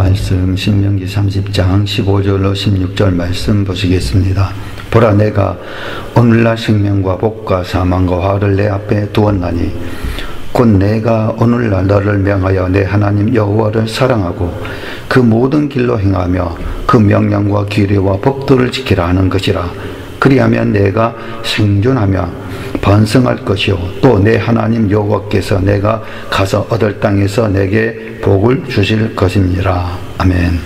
말씀 신명기 30장 15절로 16절 말씀 보시겠습니다. 보라, 내가 오늘날 생명과 복과 사망과 화를 내 앞에 두었나니 곧 내가 오늘날 너를 명하여 내 하나님 여호와를 사랑하고 그 모든 길로 행하며 그 명령과 규례와 법도를 지키라 하는 것이라. 그리하면 내가 생존하며 번성할 것이요 또 내 하나님 여호와께서 내가 가서 얻을 땅에서 내게 복을 주실 것입니다. 아멘.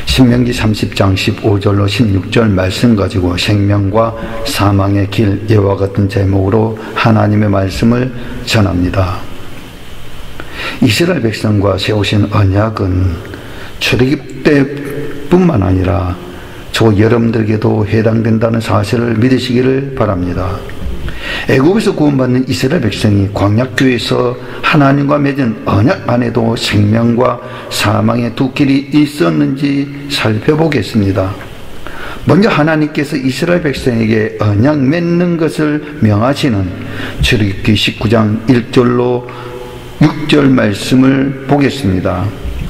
신명기 30장 15절로 16절 말씀 가지고 생명과 사망의 길, 이와 같은 제목으로 하나님의 말씀을 전합니다. 이스라엘 백성과 세우신 언약은 출애굽 때뿐만 아니라 저 여러분들에게도 해당된다는 사실을 믿으시기를 바랍니다. 애굽에서 구원받는 이스라엘 백성이 광야교에서 하나님과 맺은 언약 안에도 생명과 사망의 두 길이 있었는지 살펴보겠습니다. 먼저 하나님께서 이스라엘 백성에게 언약 맺는 것을 명하시는 출애굽기 19장 1절로 6절 말씀을 보겠습니다.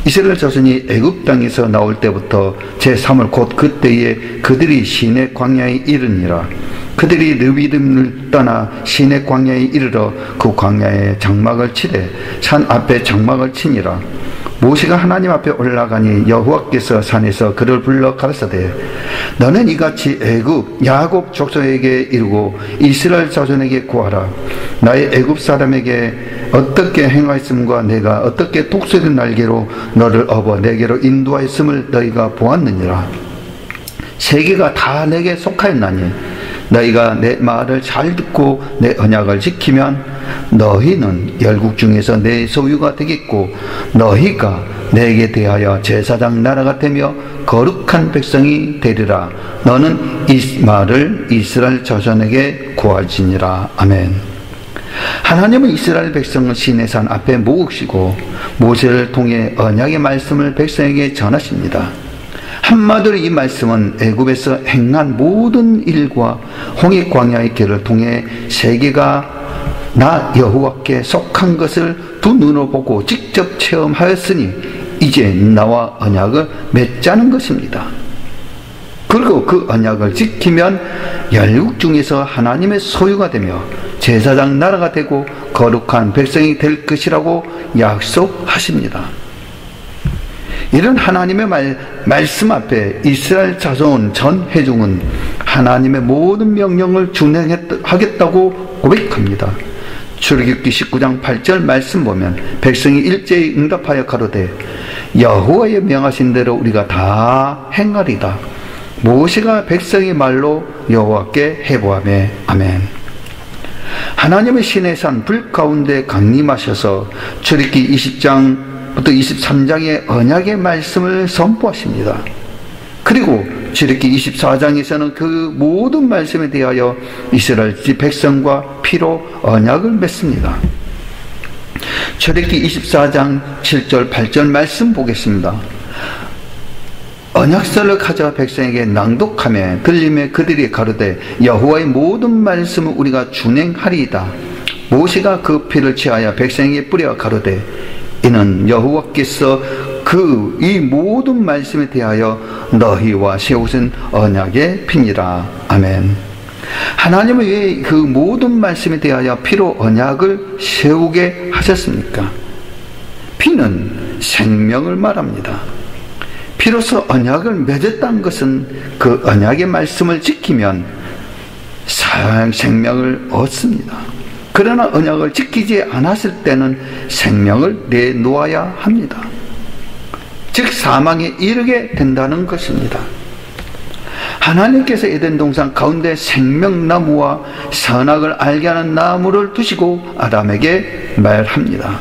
이스라엘 자손이 애굽 땅에서 나올 때부터 제3월 곧 그때에 그들이 시내 광야에 이르니라. 그들이 르비딤을 떠나 시내 광야에 이르러 그 광야에 장막을 치되 산 앞에 장막을 치니라. 모세가 하나님 앞에 올라가니 여호와께서 산에서 그를 불러 가라사대 너는 이같이 애굽 야곱 족속에게 이르고 이스라엘 자손에게 구하라. 나의 애굽 사람에게 어떻게 행하였음과 내가 어떻게 독수리 날개로 너를 업어 내게로 인도하였음을 너희가 보았느니라. 세계가 다 내게 속하였나니 너희가 내 말을 잘 듣고 내 언약을 지키면 너희는 열국 중에서 내 소유가 되겠고 너희가 내게 대하여 제사장 나라가 되며 거룩한 백성이 되리라. 너는 이 말을 이스라엘 자손에게 구할지니라. 아멘. 하나님은 이스라엘 백성을 시내산 앞에 모으시고 모세를 통해 언약의 말씀을 백성에게 전하십니다. 한마디로 이 말씀은 애굽에서 행한 모든 일과 홍해 광야의 길을 통해 세계가 나 여호와께 속한 것을 두 눈으로 보고 직접 체험하였으니 이제 나와 언약을 맺자는 것입니다. 그리고 그 언약을 지키면 열국 중에서 하나님의 소유가 되며 제사장 나라가 되고 거룩한 백성이 될 것이라고 약속하십니다. 이런 하나님의 말씀 앞에 이스라엘 자손 전 회중은 하나님의 모든 명령을 준행하겠다고 고백합니다. 출애굽기 19장 8절 말씀 보면 백성이 일제히 응답하여 가로되 여호와의 명하신 대로 우리가 다 행하리다. 모세가 백성의 말로 여호와께 해보하며 아멘. 하나님의 시내산 불 가운데 강림하셔서 출애굽기 20장 부터 23장의 언약의 말씀을 선포하십니다. 그리고 출애굽기 24장에서는 그 모든 말씀에 대하여 이스라엘 백성과 피로 언약을 맺습니다. 출애굽기 24장 7절 8절 말씀 보겠습니다. 언약서를 가져와 백성에게 낭독하며 들리며 그들이 가로되 여호와의 모든 말씀을 우리가 준행하리이다. 모세가 그 피를 취하여 백성에게 뿌려 가로되 이는 여호와께서 이 모든 말씀에 대하여 너희와 세우신 언약의 피니라. 아멘. 하나님은 왜 그 모든 말씀에 대하여 피로 언약을 세우게 하셨습니까? 피는 생명을 말합니다. 피로서 언약을 맺었다는 것은 그 언약의 말씀을 지키면 생명을 얻습니다. 그러나 언약을 지키지 않았을 때는 생명을 내놓아야 합니다. 즉 사망에 이르게 된다는 것입니다. 하나님께서 에덴 동산 가운데 생명나무와 선악을 알게 하는 나무를 두시고 아담에게 말합니다.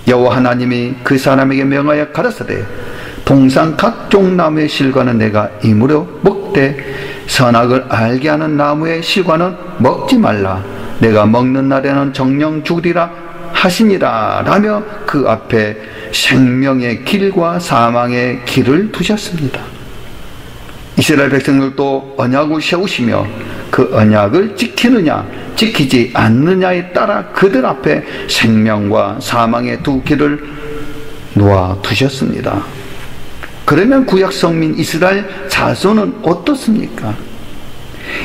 여호와 하나님이 그 사람에게 명하여 가라사대 동산 각종 나무의 실과는 내가 임으로 먹되 선악을 알게 하는 나무의 실과는 먹지 말라. 내가 먹는 날에는 정령 죽으리라 하시니라 라며 그 앞에 생명의 길과 사망의 길을 두셨습니다. 이스라엘 백성들도 언약을 세우시며 그 언약을 지키느냐 지키지 않느냐에 따라 그들 앞에 생명과 사망의 두 길을 놓아 두셨습니다. 그러면 구약 성민 이스라엘 자손은 어떻습니까?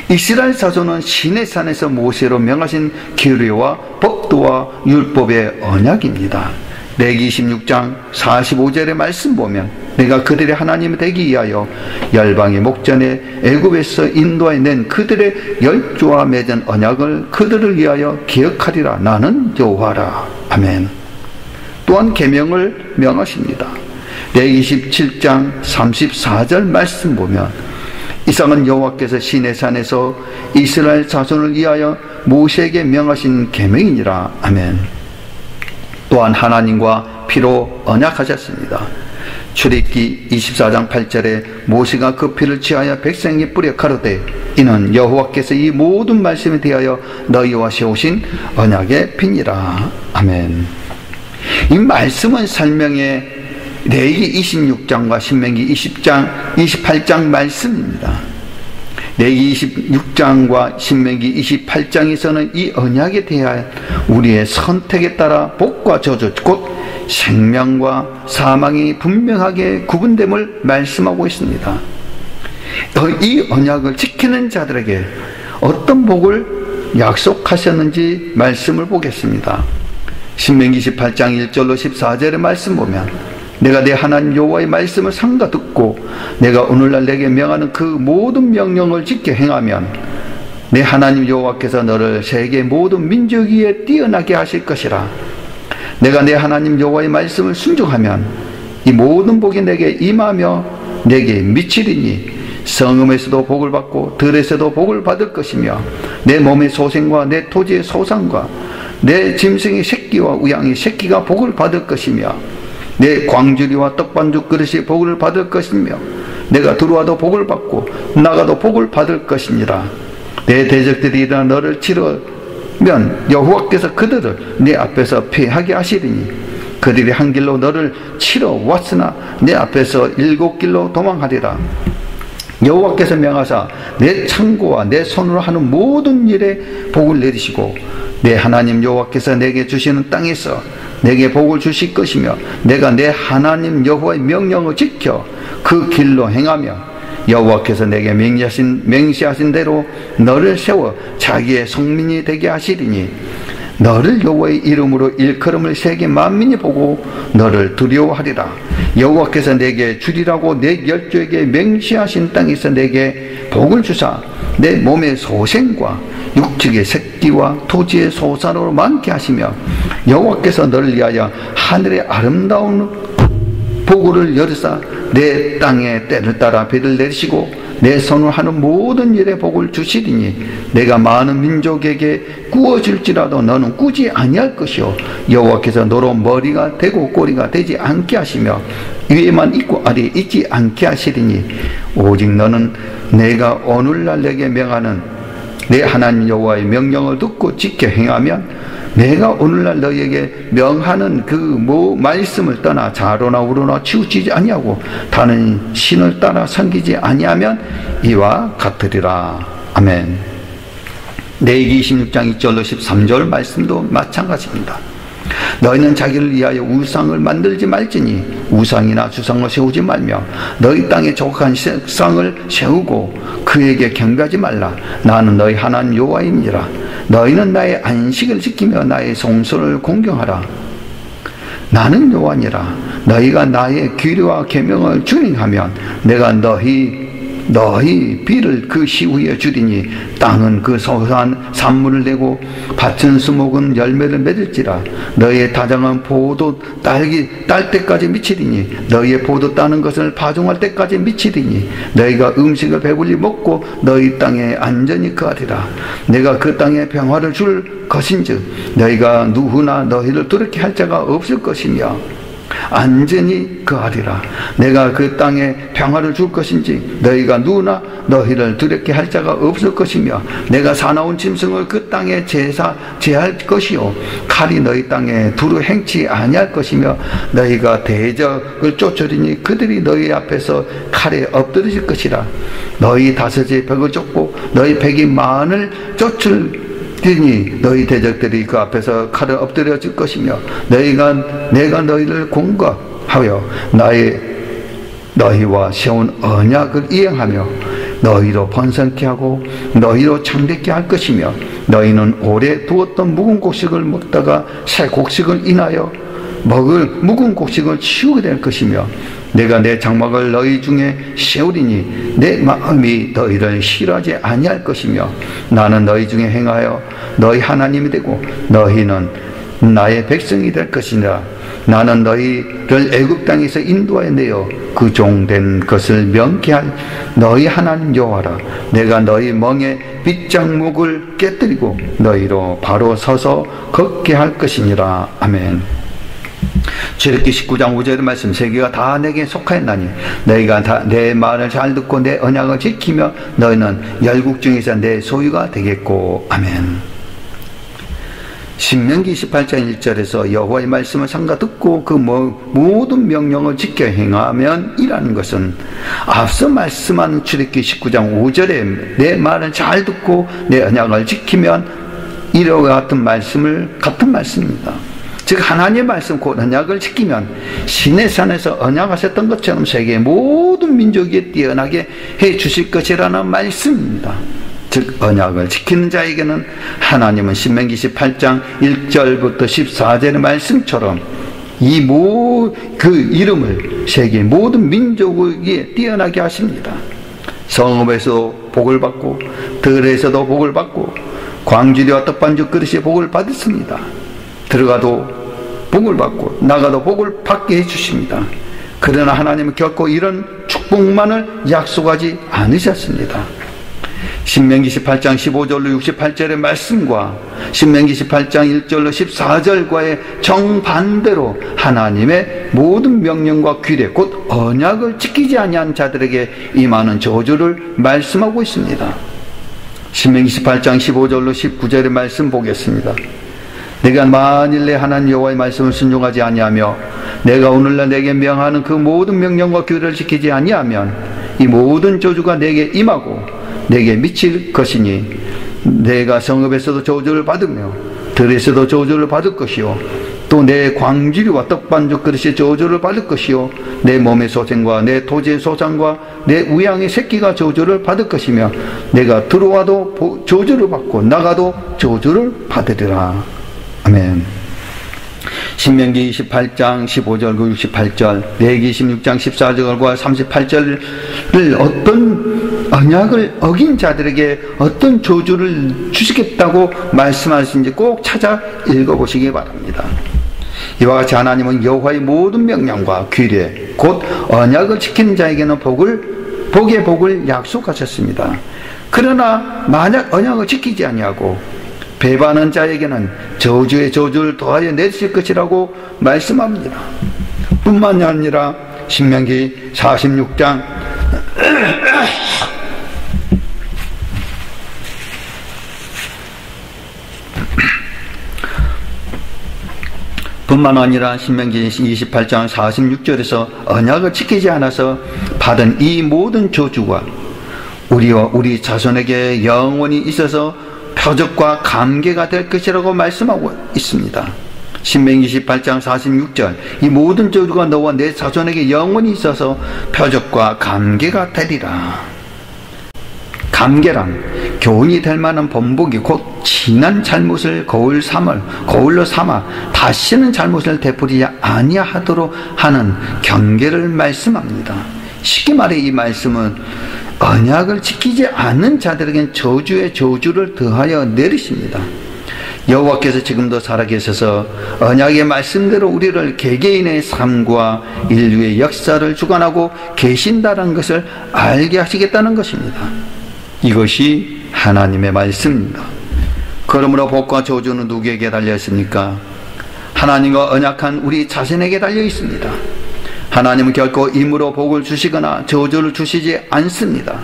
이스라엘 자손은 시내산에서 모세로 명하신 규례와 법도와 율법의 언약입니다. 레위기 26장 45절의 말씀 보면 내가 그들의 하나님이 되기 위하여 열방의 목전에 애굽에서 인도해 낸 그들의 열조와 맺은 언약을 그들을 위하여 기억하리라. 나는 여호와라. 아멘. 또한 계명을 명하십니다. 레위기 17장 34절 말씀 보면 이상은 여호와께서 시내산에서 이스라엘 자손을 위하여 모세에게 명하신 계명이니라. 아멘. 또한 하나님과 피로 언약하셨습니다. 출애굽기 24장 8절에 모세가 그 피를 취하여 백성에게 뿌려 가로되 이는 여호와께서 이 모든 말씀에 대하여 너희와 세우신 언약의 피니라. 아멘. 이 말씀은 설명의 레위기 26장과 신명기 20장, 28장 말씀입니다. 레위기 26장과 신명기 28장에서는 이 언약에 대한 우리의 선택에 따라 복과 저주, 곧 생명과 사망이 분명하게 구분됨을 말씀하고 있습니다. 이 언약을 지키는 자들에게 어떤 복을 약속하셨는지 말씀을 보겠습니다. 신명기 28장 1절로 14절의 말씀 보면 내가 내 하나님 여호와의 말씀을 삼가 듣고 내가 오늘날 내게 명하는 그 모든 명령을 지켜 행하면 내 하나님 여호와께서 너를 세계 모든 민족 위에 뛰어나게 하실 것이라. 내가 내 하나님 여호와의 말씀을 순종하면 이 모든 복이 내게 임하며 내게 미치리니 성읍에서도 복을 받고 들에서도 복을 받을 것이며 내 몸의 소생과 내 토지의 소산과 내 짐승의 새끼와 우양의 새끼가 복을 받을 것이며 내 광주리와 떡반죽 그릇이 복을 받을 것이며 내가 들어와도 복을 받고 나가도 복을 받을 것이니라. 내 대적들이 일어나 너를 치르면 여호와께서 그들을 내 앞에서 패하게 하시리니 그들이 한 길로 너를 치러 왔으나 내 앞에서 7길로 도망하리라. 여호와께서 명하사 내 창고와 내 손으로 하는 모든 일에 복을 내리시고 내 하나님 여호와께서 내게 주시는 땅에서 내게 복을 주실 것이며 내가 내 하나님 여호와의 명령을 지켜 그 길로 행하며 여호와께서 내게 맹세하신 대로 너를 세워 자기의 성민이 되게 하시리니 너를 여호와의 이름으로 일컬음을 세계 만민이 보고 너를 두려워하리라. 여호와께서 내게 주리라고 내 열조에게 맹세하신 땅에서 내게 복을 주사 내 몸의 소생과 육축의 새끼와 토지의 소산으로 많게 하시며 여호와께서 너를 위하여 하늘의 아름다운 보고를 열으사 내 땅에 때를 따라 비를 내리시고 내 손으로 하는 모든 일에 복을 주시리니 내가 많은 민족에게 꾸어줄지라도 너는 꾸지 아니할 것이요 여호와께서 너로 머리가 되고 꼬리가 되지 않게 하시며 위에만 있고 아래에 있지 않게 하시리니 오직 너는 내가 오늘날 내게 명하는 내 하나님 여호와의 명령을 듣고 지켜 행하면 내가 오늘날 너희에게 명하는 그 말씀을 떠나 좌로나 우로나 치우치지 아니하고 다른 신을 따라 섬기지 아니하면 이와 같으리라. 아멘. 레위기 26장 2절로 13절 말씀도 마찬가지입니다. 너희는 자기를 위하여 우상을 만들지 말지니 우상이나 주상을 세우지 말며 너희 땅에 족한 색상을 세우고 그에게 경배하지 말라. 나는 너희 하나님 여호와이니라. 너희는 나의 안식을 지키며 나의 성소를 공경하라. 나는 여호와니라. 너희가 나의 규례와 계명을 준행하면 내가 너희 비를 그 시후에 주리니 땅은 그 소산 산물을 내고 밭은 수목은 열매를 맺을지라. 너희의 다장은 포도 딸 때까지 미치리니 너희의 포도 따는 것을 파종할 때까지 미치리니 너희가 음식을 배불리 먹고 너희 땅에 안전히 거하리라. 내가 그 땅에 평화를 줄 것인즉 너희가 누구나 너희를 두렵게 할 자가 없을 것이며 안전히 거하리라. 내가 그 땅에 평화를 줄 것인지 너희가 누구나 너희를 두렵게 할 자가 없을 것이며 내가 사나운 짐승을 그 땅에 제할 것이요 칼이 너희 땅에 두루 행치 아니할 것이며 너희가 대적을 쫓으리니 그들이 너희 앞에서 칼에 엎드러질 것이라. 너희 다섯의 벽을 쫓고 너희 백이 만을 쫓으리니 너희 대적들이 그 앞에서 칼을 엎드려질 것이며 내가 너희를 공격하여 너희와 세운 언약을 이행하며 너희로 번성케 하고 너희로 창대케 할 것이며 너희는 오래 두었던 묵은 곡식을 먹다가 새 곡식을 인하여 먹을 묵은 곡식을 치우게 될 것이며 내가 내 장막을 너희 중에 세우리니 내 마음이 너희를 싫어하지 아니할 것이며 나는 너희 중에 행하여 너희 하나님이 되고 너희는 나의 백성이 될 것이니라. 나는 너희를 애굽 땅에서 인도하여 내어 그 종된 것을 명케할 너희 하나님 여호와라. 내가 너희 멍에 빗장목을 깨뜨리고 너희로 바로 서서 걷게 할 것이니라. 아멘. 출애굽기 19장 5절의 말씀, 세계가 다 내게 속하였나니 너희가 다 내 말을 잘 듣고 내 언약을 지키며 너희는 열국 중에서 내 소유가 되겠고. 아멘. 신명기 28장 1절에서 여호와의 말씀을 삼가 듣고 그 모든 명령을 지켜 행하면 이라는 것은 앞서 말씀한 출애굽기 19장 5절에 내 말을 잘 듣고 내 언약을 지키면 이와 같은 말씀입니다. 즉 하나님의 말씀 곧 언약을 지키면 시내산에서 언약하셨던 것처럼 세계의 모든 민족이 뛰어나게 해 주실 것이라는 말씀입니다. 즉 언약을 지키는 자에게는 하나님은 신명기 18장 1절부터 14절의 말씀처럼 그 이름을 세계 모든 민족에게 뛰어나게 하십니다. 성읍에서도 복을 받고 들에서도 복을 받고 광주리와 떡반죽 그릇에 복을 받았습니다. 들어가도 복을 받고 나가도 복을 받게 해주십니다. 그러나 하나님은 결코 이런 축복만을 약속하지 않으셨습니다. 신명기 18장 15절로 68절의 말씀과 신명기 18장 1절로 14절과의 정반대로 하나님의 모든 명령과 규례 곧 언약을 지키지 아니한 자들에게 임하는 저주를 말씀하고 있습니다. 신명기 18장 15절로 19절의 말씀 보겠습니다. 내가 만일 내 하나님 여호와의 말씀을 순종하지 아니하며 내가 오늘날 내게 명하는 그 모든 명령과 규례를 지키지 아니하면 이 모든 저주가 내게 임하고 내게 미칠 것이니 내가 성읍에서도 저주를 받으며 들에서도 저주를 받을 것이요 또 내 광주리와 떡반죽 그릇에 저주를 받을 것이요 내 몸의 소생과 내 토지의 소산과 내 우양의 새끼가 저주를 받을 것이며 내가 들어와도 저주를 받고 나가도 저주를 받으리라. 아멘. 신명기 28장 15절 68절 레위기 16장 14절과 38절을 어떤 언약을 어긴 자들에게 어떤 저주를 주시겠다고 말씀하시는지 꼭 찾아 읽어보시기 바랍니다. 이와 같이 하나님은 여호와의 모든 명령과 규례 곧 언약을 지키는 자에게는 복의 복을 약속하셨습니다. 그러나 만약 언약을 지키지 아니하고 배반하는 자에게는 저주의 저주를 더하여 내리실 것이라고 말씀합니다. 뿐만이 아니라 신명기 46장 뿐만 아니라 신명기 28장 46절에서 언약을 지키지 않아서 받은 이 모든 저주가 우리와 우리 자손에게 영원히 있어서 표적과 감개가 될 것이라고 말씀하고 있습니다. 신명기 28장 46절 이 모든 저주가 너와 내 자손에게 영원히 있어서 표적과 감개가 되리라. 감개란 교훈이 될 만한 번복이 곧 지난 잘못을 거울로 삼아 다시는 잘못을 되풀이지 아니하도록 하는 경계를 말씀합니다. 쉽게 말해 이 말씀은 언약을 지키지 않는 자들에겐 저주의 저주를 더하여 내리십니다. 여호와께서 지금도 살아계셔서 언약의 말씀대로 우리를 개개인의 삶과 인류의 역사를 주관하고 계신다는 것을 알게 하시겠다는 것입니다. 이것이 하나님의 말씀입니다. 그러므로 복과 저주는 누구에게 달려 있습니까? 하나님과 언약한 우리 자신에게 달려 있습니다. 하나님은 결코 임으로 복을 주시거나 저주를 주시지 않습니다.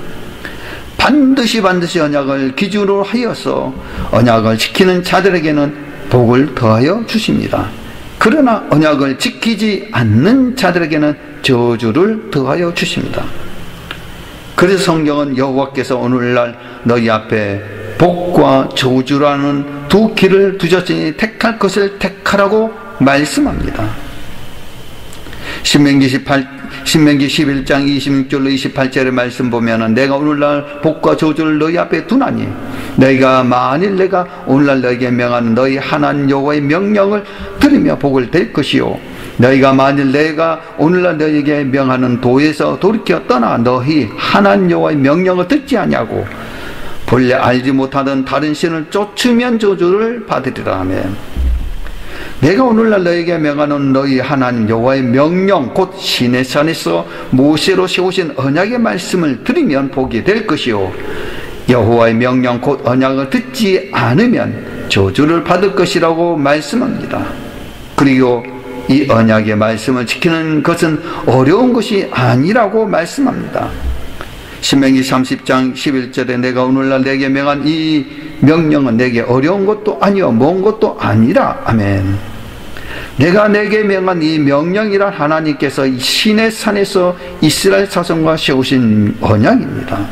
반드시 언약을 기준으로 하여서 언약을 지키는 자들에게는 복을 더하여 주십니다. 그러나 언약을 지키지 않는 자들에게는 저주를 더하여 주십니다. 그래서 성경은 여호와께서 오늘날 너희 앞에 복과 저주라는 두 길을 두셨으니 택할 것을 택하라고 말씀합니다. 신명기 신명기 11장 26절로 28절의 말씀 보면은 내가 오늘날 복과 저주를 너희 앞에 두나니 너희가 만일 내가 오늘날 너희에게 명하는 너희 하나님 여호와의 명령을 들으며 복을 될 것이요 너희가 만일 내가 오늘날 너희에게 명하는 도에서 돌이켜 떠나 너희 하나님 여호와의 명령을 듣지 아니하고 본래 알지 못하던 다른 신을 쫓으면 저주를 받으리라 하며 내가 오늘날 너희에게 명하는 너희 하나님 여호와의 명령 곧 시내산에서 모세로 세우신 언약의 말씀을 들으면 복이 될 것이요 여호와의 명령 곧 언약을 듣지 않으면 저주를 받을 것이라고 말씀합니다. 그리고 이 언약의 말씀을 지키는 것은 어려운 것이 아니라고 말씀합니다. 신명기 30장 11절에 내가 오늘날 내게 명한 이 명령은 내게 어려운 것도 아니요 먼 것도 아니라 아멘. 내가 내게 명한 이 명령이란 하나님께서 이 시내산에서 이스라엘 자손과 세우신 언약입니다.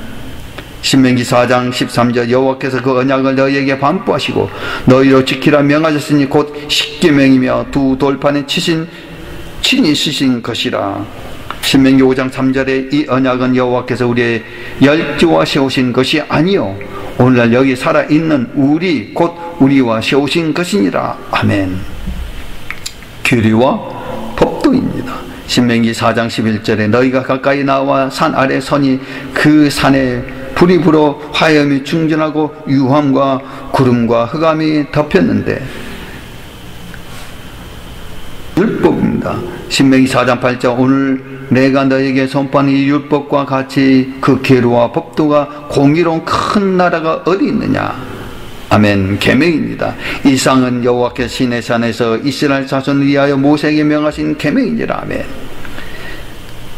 신명기 4장 13절 여호와께서 그 언약을 너희에게 반포하시고 너희로 지키라 명하셨으니 곧 십계명이며 두 돌판에 친히 쓰신 것이라. 신명기 5장 3절에 이 언약은 여호와께서 우리의 열조와 세우신 것이 아니요 오늘날 여기 살아있는 우리 곧 우리와 세우신 것이니라. 아멘. 규리와 법도입니다. 신명기 4장 11절에 너희가 가까이 나와 산 아래 서니 그 산에 불이 불어 화염이 충전하고 유황과 구름과 흑암이 덮였는데 율법입니다. 신명기 4장 8절 오늘 내가 너에게 선포한 이 율법과 같이 그 계류와 법도가 공의로운 큰 나라가 어디 있느냐. 아멘. 계명입니다. 이상은 여호와께서 시내산에서 이스라엘 자손을 위하여 모세에게 명하신 계명이니라. 아멘.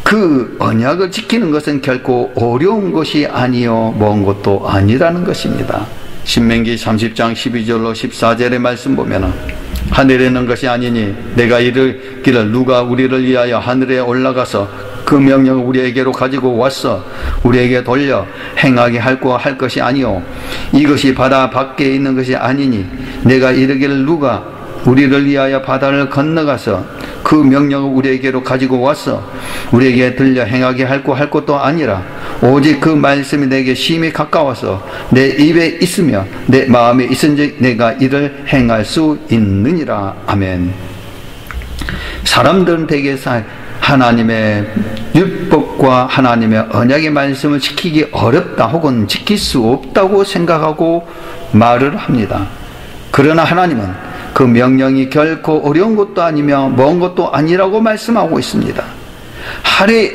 그 언약을 지키는 것은 결코 어려운 것이 아니요 먼 것도 아니라는 것입니다. 신명기 30장 12절로 14절의 말씀 보면 하늘에 있는 것이 아니니 내가 이르기를 누가 우리를 위하여 하늘에 올라가서 그 명령을 우리에게로 가지고 왔어 우리에게 돌려 행하게 할 것이 아니요 이것이 바다 밖에 있는 것이 아니니 내가 이르기를 누가 우리를 위하여 바다를 건너가서 그 명령을 우리에게로 가지고 왔어 우리에게 들려 행하게 할 것도 아니라 오직 그 말씀이 내게 심히 가까워서 내 입에 있으며 내 마음에 있은즉 내가 이를 행할 수 있느니라. 아멘. 사람들은 대개 하나님의 율법과 하나님의 언약의 말씀을 지키기 어렵다 혹은 지킬 수 없다고 생각하고 말을 합니다. 그러나 하나님은 그 명령이 결코 어려운 것도 아니며 먼 것도 아니라고 말씀하고 있습니다.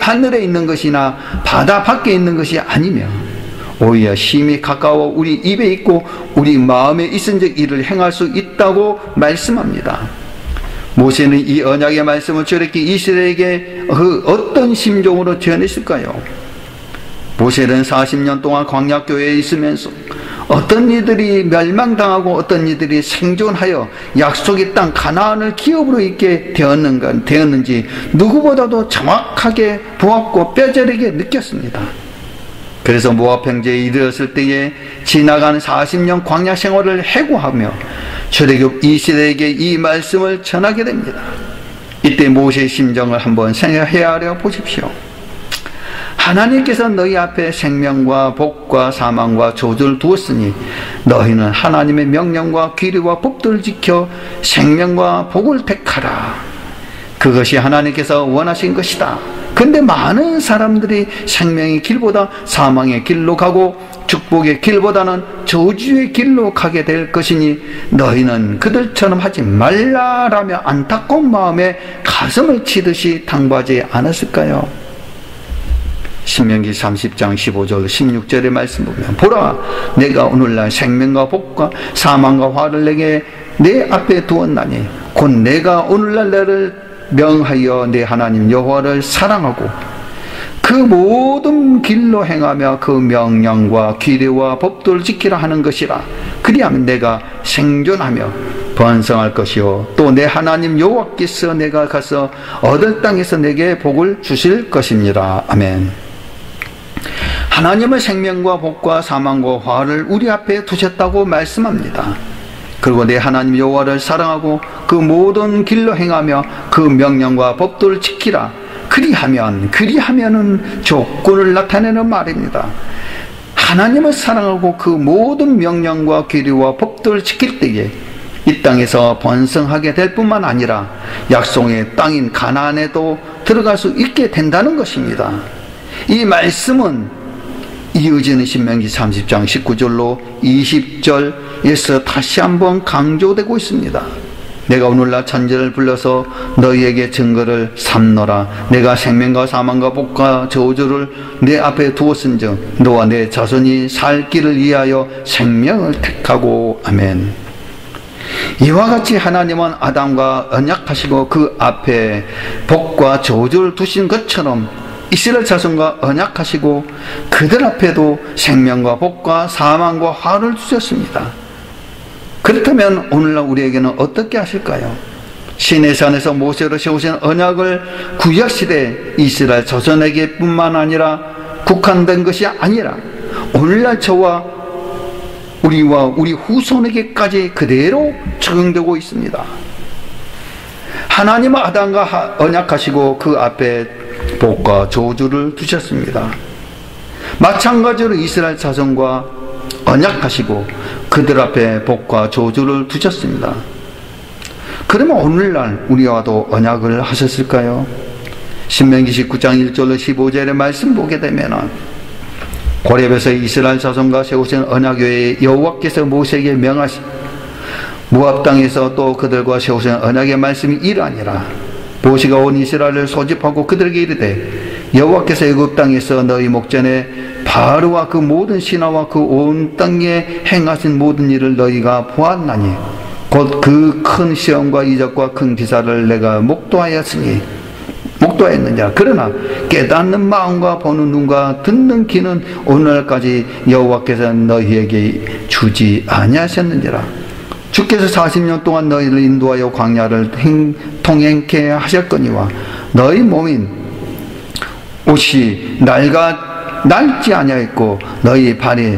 하늘에 있는 것이나 바다 밖에 있는 것이 아니며 오히려 심히 가까워 우리 입에 있고 우리 마음에 있은즉 이를 행할 수 있다고 말씀합니다. 모세는 이 언약의 말씀을 저렇게 이스라엘에게 어떤 심정으로 전했을까요? 모세는 40년 동안 광야교회에 있으면서 어떤 이들이 멸망당하고 어떤 이들이 생존하여 약속의 땅 가나안을 기업으로 있게 되었는지 누구보다도 정확하게 보았고 뼈저리게 느꼈습니다. 그래서 모압 평지에 이르렀을 때에 지나간 40년 광야 생활을 해고하며 출애굽 이스라엘에게 이 말씀을 전하게 됩니다. 이때 모세의 심정을 한번 생각하려 보십시오. 하나님께서 너희 앞에 생명과 복과 사망과 저주를 두었으니 너희는 하나님의 명령과 규례와 법도를 지켜 생명과 복을 택하라. 그것이 하나님께서 원하신 것이다. 근데 많은 사람들이 생명의 길보다 사망의 길로 가고 축복의 길보다는 저주의 길로 가게 될 것이니 너희는 그들처럼 하지 말라라며 안타까운 마음에 가슴을 치듯이 당부하지 않았을까요? 신명기 30장 15절 16절의 말씀 보면 보라 내가 오늘날 생명과 복과 사망과 화를 내 앞에 두었나니 곧 내가 오늘날 너를 명하여 내 하나님 여호와를 사랑하고 그 모든 길로 행하며 그 명령과 규례와 법도를 지키라 하는 것이라. 그리하면 내가 생존하며 번성할 것이요 또 내 하나님 여호와께서 내가 가서 얻을 땅에서 내게 복을 주실 것입니다. 아멘. 하나님의 생명과 복과 사망과 화를 우리 앞에 두셨다고 말씀합니다. 그리고 내 하나님 여호와를 사랑하고 그 모든 길로 행하며 그 명령과 법도를 지키라. 그리하면은 조건을 나타내는 말입니다. 하나님을 사랑하고 그 모든 명령과 규례와 법도를 지킬 때에 이 땅에서 번성하게 될 뿐만 아니라 약속의 땅인 가나안에도 들어갈 수 있게 된다는 것입니다. 이 말씀은 이어지는 신명기 30장 19절로 20절에서 다시 한번 강조되고 있습니다. 내가 오늘날 천지를 불러서 너희에게 증거를 삼노라. 내가 생명과 사망과 복과 저주를 내 앞에 두었은즉 너와 내 자손이 살 길을 위하여 생명을 택하고. 아멘. 이와 같이 하나님은 아담과 언약하시고 그 앞에 복과 저주를 두신 것처럼 이스라엘 자손과 언약하시고 그들 앞에도 생명과 복과 사망과 화를 주셨습니다. 그렇다면 오늘날 우리에게는 어떻게 하실까요? 시내산에서 모세로 세우신 언약을 구약시대 이스라엘 자손에게 뿐만 아니라 국한된 것이 아니라 오늘날 저와 우리와 우리 후손에게까지 그대로 적용되고 있습니다. 하나님은 아담과 언약하시고 그 앞에 복과 저주를 두셨습니다. 마찬가지로 이스라엘 자손과 언약하시고 그들 앞에 복과 저주를 두셨습니다. 그러면 오늘날 우리와도 언약을 하셨을까요? 신명기 19장 1절로 15절의 말씀 보게 되면 고렙에서 이스라엘 자손과 세우신 언약 외에 여호와께서 모세에게 명하신 모압 땅에서 또 그들과 세우신 언약의 말씀이 이러하니라. 모세가 온 이스라엘을 소집하고 그들에게 이르되 여호와께서 애굽 땅에서 너희 목전에 바로와 그 모든 신하와 그 온 땅에 행하신 모든 일을 너희가 보았나니 곧 그 큰 시험과 이적과 큰 기사를 내가 목도하였느냐. 그러나 깨닫는 마음과 보는 눈과 듣는 귀는 오늘까지 여호와께서 너희에게 주지 아니하셨느니라. 주께서 40년 동안 너희를 인도하여 광야를 통행케 하셨거니와 너희 몸인 옷이 낡지 아니하였고 너희 발이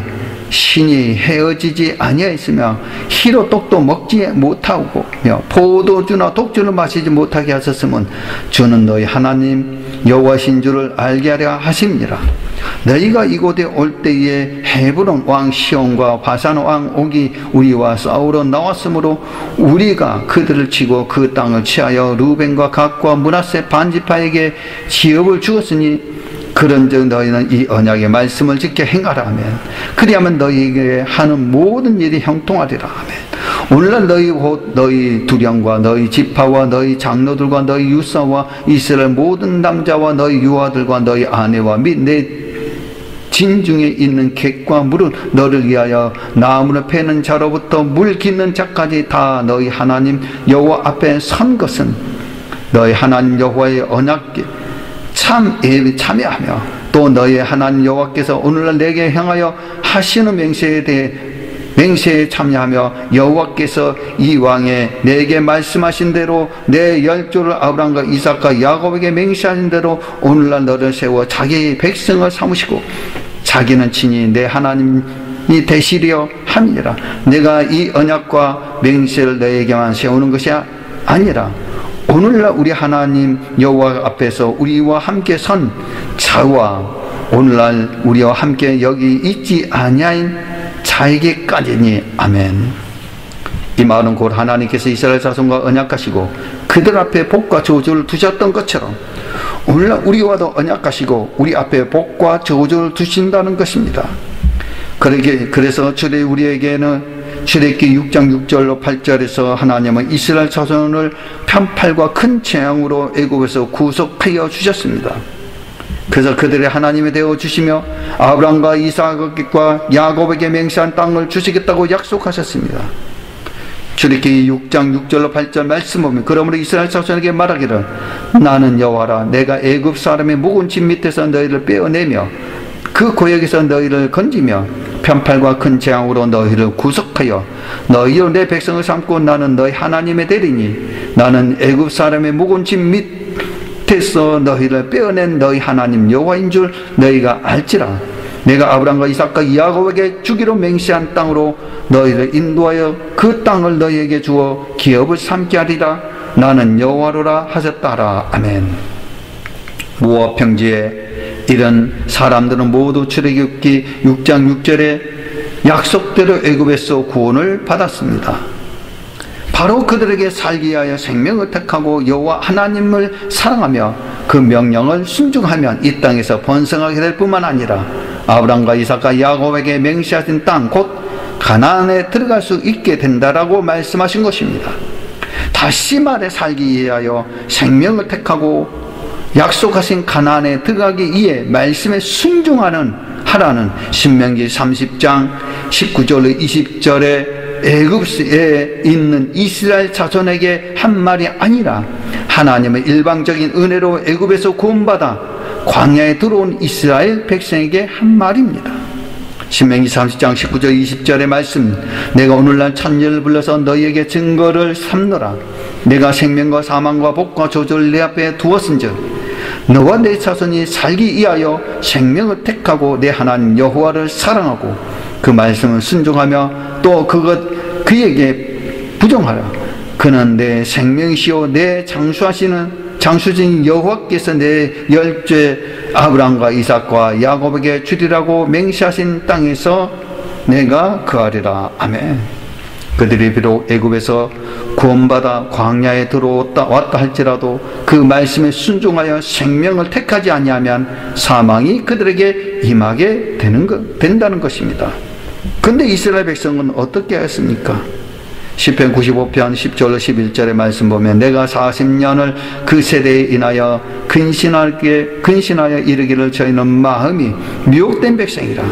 신이 헤어지지 아니하였으며 희로 떡도 먹지 못하고 포도주나 독주를 마시지 못하게 하셨으면 주는 너희 하나님 여호와신 줄을 알게 하려 하심니라. 너희가 이곳에 올 때에 헤브론 왕 시온과 바산 왕 옥이 우리와 싸우러 나왔으므로 우리가 그들을 치고 그 땅을 취하여 루벤과 갓과 므낫세 반지파에게 지업을 주었으니 그런즉 너희는 이 언약의 말씀을 지켜 행하라 하면 그리하면 너희에게 하는 모든 일이 형통하리라 하면 오늘날 너희 두령과 너희 지파와 너희 장로들과 너희 유사와 이스라엘 모든 남자와 너희 유아들과 너희 아내와 및 내 진중에 있는 객과 물은 너를 위하여 나무를 패는 자로부터 물 깃는 자까지 다 너희 하나님 여호와 앞에 선 것은 너희 하나님 여호와의 언약에 참여하며 또 너희 하나님 여호와께서 오늘날 내게 향하여 하시는 맹세에 참여하며 여호와께서 이왕에 내게 말씀하신 대로 내 열조를 아브라함과 이삭과 야곱에게 맹세하신 대로 오늘날 너를 세워 자기 백성을 삼으시고 자기는 친히 내 하나님이 되시려 함이라. 내가 이 언약과 맹세를 너에게만 세우는 것이 아니라 오늘날 우리 하나님 여호와 앞에서 우리와 함께 선 자와 오늘날 우리와 함께 여기 있지 아니하인 자에게까지니. 아멘. 이 말은 곧 하나님께서 이스라엘 자손과 언약하시고 그들 앞에 복과 저주를 두셨던 것처럼 오늘날 우리와도 언약하시고 우리 앞에 복과 저주를 두신다는 것입니다. 그래서 우리에게는 출애굽기 6장 6절로 8절에서 하나님은 이스라엘 자손을 편팔과 큰 재앙으로 애굽에서 구속하여 주셨습니다. 그래서 그들의 하나님이 되어 주시며 아브라함과 이삭과 야곱에게 맹세한 땅을 주시겠다고 약속하셨습니다. 출애굽기 6장 6절로 8절 말씀 보면 그러므로 이스라엘 자손에게 말하기를 나는 여호와라. 내가 애굽 사람의 묵은 집 밑에서 너희를 빼어내며 그 고역에서 너희를 건지며 편팔과 큰 재앙으로 너희를 구속하여 너희로 내 백성을 삼고 나는 너희 하나님의 되리니 나는 애굽 사람의 묵은 집 밑에서 너희를 빼어낸 너희 하나님 여호와인 줄 너희가 알지라. 내가 아브라함과 이삭과 야곱에게 주기로 맹세한 땅으로 너희를 인도하여 그 땅을 너희에게 주어 기업을 삼게 하리라. 나는 여호와로라 하셨다라. 아멘. 모압 평지에 이런 사람들은 모두 출애굽기 6장 6절에 약속대로 애굽에서 구원을 받았습니다. 바로 그들에게 살기 위하여 생명을 택하고 여호와 하나님을 사랑하며 그 명령을 순종하면 이 땅에서 번성하게 될 뿐만 아니라 아브라함과 이삭과 야곱에게 맹세하신 땅 곧 가나안에 들어갈 수 있게 된다라고 말씀하신 것입니다. 다시 말해 살기 위하여 생명을 택하고 약속하신 가나안에 들어가기 위해 말씀에 순종하는 하라는 신명기 30장 19절 20절에 애굽에 있는 이스라엘 자손에게 한 말이 아니라 하나님의 일방적인 은혜로 애굽에서 구원받아 광야에 들어온 이스라엘 백성에게 한 말입니다. 신명기 30장 19절 20절의 말씀, 내가 오늘날 천년을 불러서 너희에게 증거를 삼노라. 내가 생명과 사망과 복과 저주를 내 앞에 두었은즉 너와 내 자손이 살기 위하여 생명을 택하고 내 하나님 여호와를 사랑하고 그 말씀을 순종하며 또 그에게 부정하라. 그는 내 생명이시오 내 장수진 여호와께서 내 열죄 아브라함과 이삭과 야곱에게 주리라고 맹세하신 땅에서 내가 거하리라. 아멘. 그들이 비록 애굽에서 구원받아 광야에 왔다 할지라도 그 말씀에 순종하여 생명을 택하지 아니하면 사망이 그들에게 임하게 된다는 것입니다. 근데 이스라엘 백성은 어떻게 하였습니까? 시편 95편 10절 11절의 말씀 보면 내가 40년을 그 세대에 인하여 근신하여 이르기를 저희는 마음이 미혹된 백성이라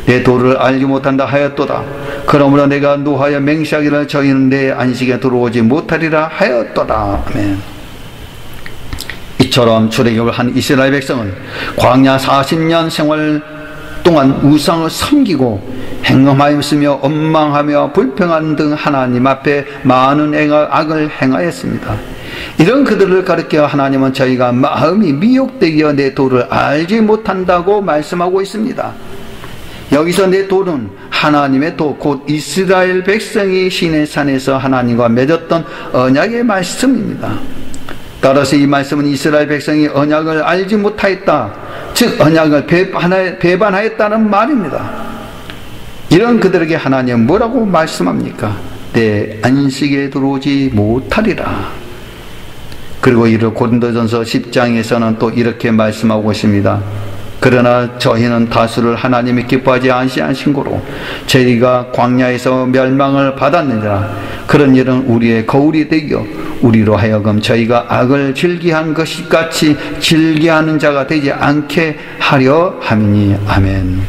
내 도를 알지 못한다 하였도다. 그러므로 내가 노하여 맹세하기를 저희는 내 안식에 들어오지 못하리라 하였도다. 아멘. 이처럼 출애굽을 한 이스라엘 백성은 광야 40년 생활 동안 우상을 섬기고 행음하였으며 원망하며 불평하는 등 하나님 앞에 많은 악을 행하였습니다. 이런 그들을 가르쳐 하나님은 저희가 마음이 미혹되어 내 도를 알지 못한다고 말씀하고 있습니다. 여기서 내 도는 하나님의 도, 곧 이스라엘 백성이 시내산에서 하나님과 맺었던 언약의 말씀입니다. 따라서 이 말씀은 이스라엘 백성이 언약을 알지 못하였다, 즉 언약을 배반하였다는 말입니다. 이런 그들에게 하나님은 뭐라고 말씀합니까? 내 안식에 들어오지 못하리라. 그리고 이를 고린도전서 10장에서는 또 이렇게 말씀하고 있습니다. 그러나 저희는 다수를 하나님이 기뻐하지 아니하신 고로 저희가 광야에서 멸망을 받았느니라. 그런 일은 우리의 거울이 되어 우리로 하여금 저희가 악을 즐기한 것이 같이 즐기하는 자가 되지 않게 하려 함이니. 아멘.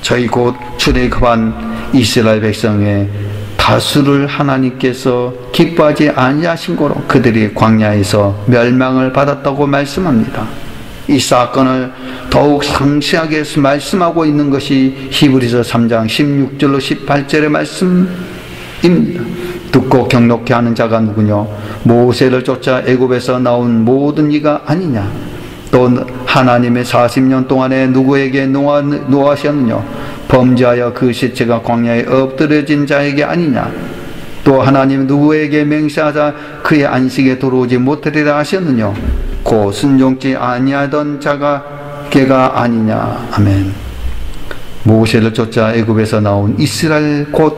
저희 곧 출애굽한 이스라엘 백성의 다수를 하나님께서 기뻐하지 아니하신 고로 그들이 광야에서 멸망을 받았다고 말씀합니다. 이 사건을 더욱 상세하게 말씀하고 있는 것이 히브리서 3장 16절로 18절의 말씀입니다. 듣고 경록케 하는 자가 누구냐? 모세를 쫓아 애굽에서 나온 모든 이가 아니냐? 또 하나님의 40년 동안에 누구에게 노하셨느냐? 범죄하여 그 시체가 광야에 엎드려진 자에게 아니냐? 또 하나님 누구에게 맹세하자 그의 안식에 들어오지 못하리라 하셨느냐? 고 순종치 아니하던 자가 걔가 아니냐. 아멘. 모세를 쫓아 애굽에서 나온 이스라엘 곧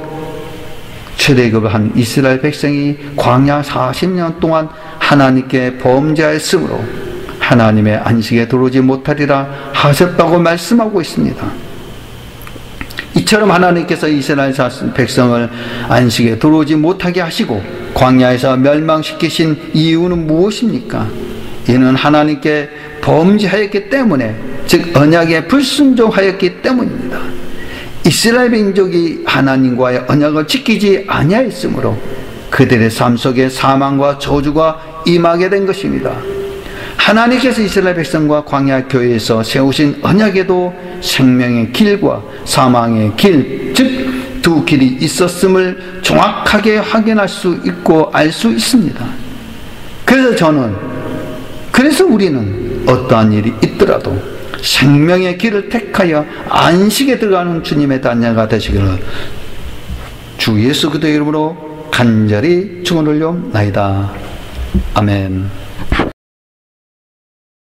출애굽을 한 이스라엘 백성이 광야 40년 동안 하나님께 범죄하였으므로 하나님의 안식에 들어오지 못하리라 하셨다고 말씀하고 있습니다. 이처럼 하나님께서 이스라엘 백성을 안식에 들어오지 못하게 하시고 광야에서 멸망시키신 이유는 무엇입니까? 이는 하나님께 범죄하였기 때문에, 즉 언약에 불순종하였기 때문입니다. 이스라엘 민족이 하나님과의 언약을 지키지 아니하였으므로 그들의 삶 속에 사망과 저주가 임하게 된 것입니다. 하나님께서 이스라엘 백성과 광야 교회에서 세우신 언약에도 생명의 길과 사망의 길, 즉 두 길이 있었음을 정확하게 확인할 수 있고 알 수 있습니다. 그래서 우리는 어떠한 일이 있더라도 생명의 길을 택하여 안식에 들어가는 주님의 단자가 되시기를 주 예수 그리스도의 이름으로 간절히 축원을 올려옵나이다. 아멘.